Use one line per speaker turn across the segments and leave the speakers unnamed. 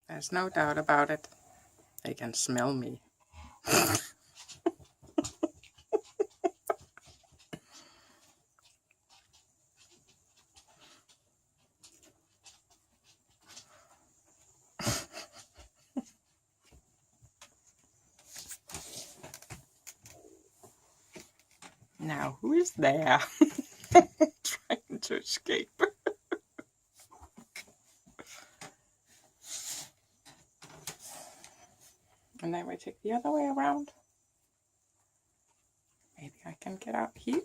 There's no doubt about it. They can smell me. Now, who is there? Trying to escape. And then we take the other way around. Maybe I can get out here.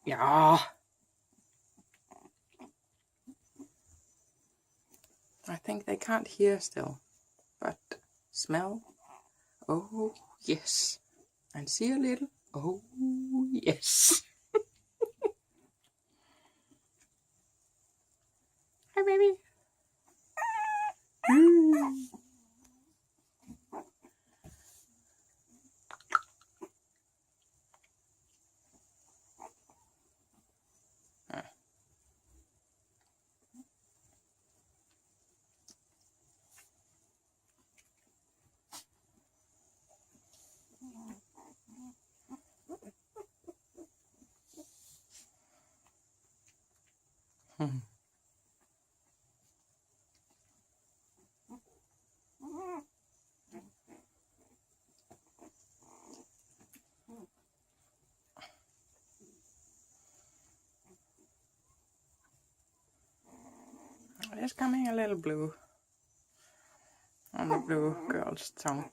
Yeah. I think they can't hear still, but smell. Oh, yes. And see a little. Oh, yes. Hi, baby. There's coming a little blue on the blue girl's tongue.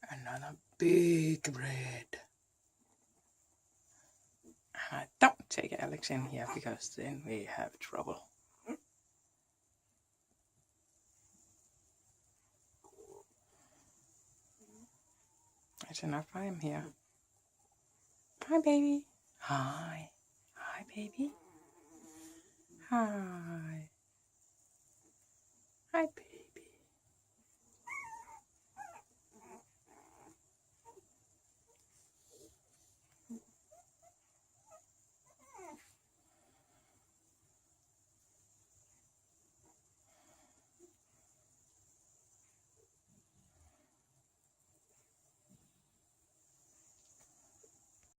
Another big red. Don't take Alex in here because then we have trouble. It's enough I am here. Hi, baby. Hi. Hi, baby. Hi. Hi, baby.